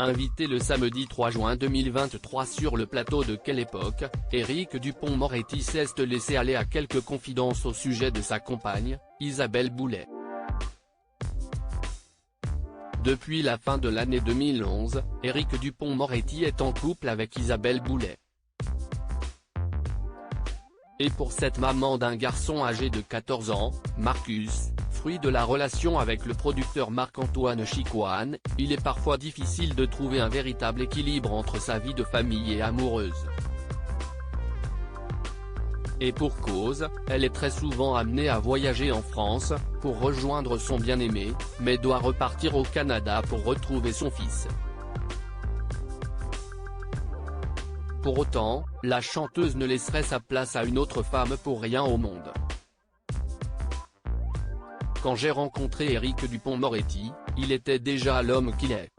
Invité le samedi 3 juin 2023 sur le plateau de Quelle époque, Éric Dupond-Moretti s'est laissé aller à quelques confidences au sujet de sa compagne, Isabelle Boulet. Depuis la fin de l'année 2011, Éric Dupond-Moretti est en couple avec Isabelle Boulet. Et pour cette maman d'un garçon âgé de 14 ans, Marcus, fruit de la relation avec le producteur Marc-Antoine Chicoine, il est parfois difficile de trouver un véritable équilibre entre sa vie de famille et amoureuse. Et pour cause, elle est très souvent amenée à voyager en France, pour rejoindre son bien-aimé, mais doit repartir au Canada pour retrouver son fils. Pour autant, la chanteuse ne laisserait sa place à une autre femme pour rien au monde. Quand j'ai rencontré Éric Dupond-Moretti, il était déjà l'homme qu'il est.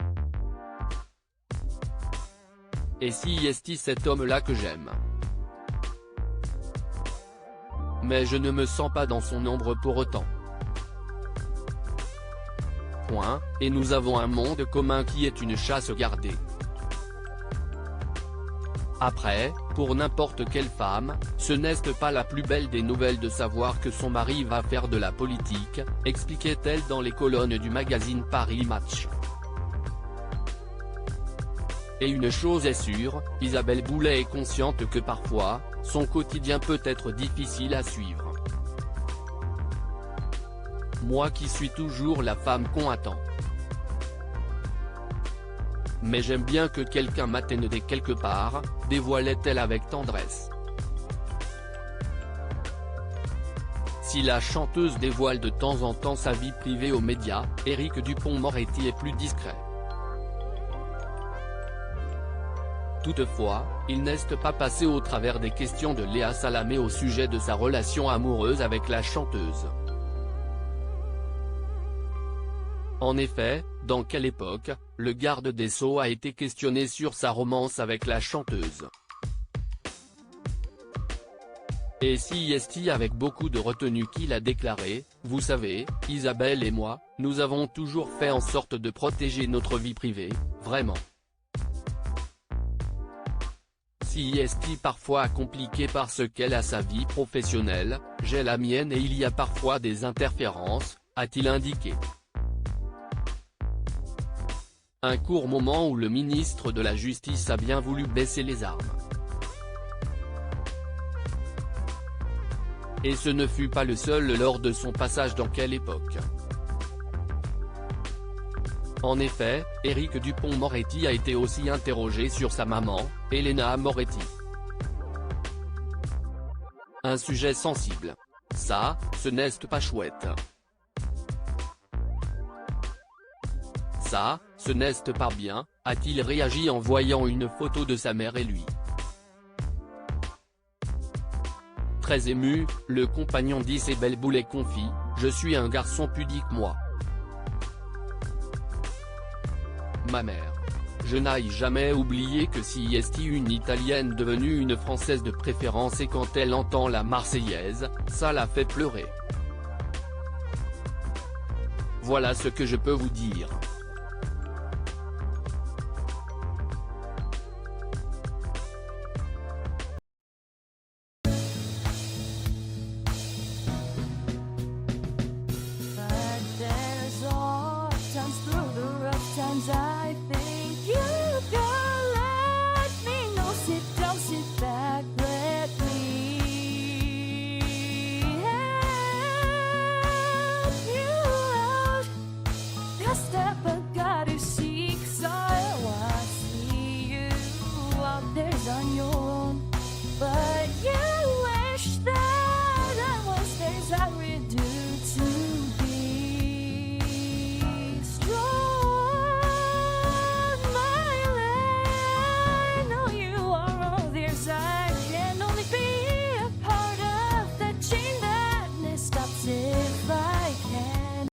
Et si est cet homme-là que j'aime. Mais je ne me sens pas dans son ombre pour autant. Point, et nous avons un monde commun qui est une chasse gardée. Après, pour n'importe quelle femme, ce n'est pas la plus belle des nouvelles de savoir que son mari va faire de la politique, expliquait-elle dans les colonnes du magazine Paris Match. Et une chose est sûre, Isabelle Boulet est consciente que parfois, son quotidien peut être difficile à suivre. Moi qui suis toujours la femme qu'on attend. Mais j'aime bien que quelqu'un m'atteigne de quelque part, dévoilait-elle avec tendresse. Si la chanteuse dévoile de temps en temps sa vie privée aux médias, Éric Dupond-Moretti est plus discret. Toutefois, il n'est pas passé au travers des questions de Léa Salamé au sujet de sa relation amoureuse avec la chanteuse. En effet, dans Quelle époque, le garde des Sceaux a été questionné sur sa romance avec la chanteuse. Et si avec beaucoup de retenue qu'il a déclaré, « Vous savez, Isabelle et moi, nous avons toujours fait en sorte de protéger notre vie privée, vraiment. Si parfois compliqué parce qu'elle a sa vie professionnelle, j'ai la mienne et il y a parfois des interférences », a-t-il indiqué. Un court moment où le ministre de la Justice a bien voulu baisser les armes. Et ce ne fut pas le seul lors de son passage dans Quelle époque. En effet, Éric Dupond-Moretti a été aussi interrogé sur sa maman, Elena Moretti. Un sujet sensible. Ça, ce n'est pas chouette. Ça, ce n'est pas bien, a-t-il réagi en voyant une photo de sa mère et lui. Très ému, le compagnon d'Isabelle Boulet confie, « Je suis un garçon pudique moi. Ma mère. Je n'ai jamais oublié que si une Italienne devenue une Française de préférence et quand elle entend la Marseillaise, ça la fait pleurer. Voilà ce que je peux vous dire. » I think you can let me know. Sit down, sit back, let me help you out. The step I gotta seek, so I see you out there on your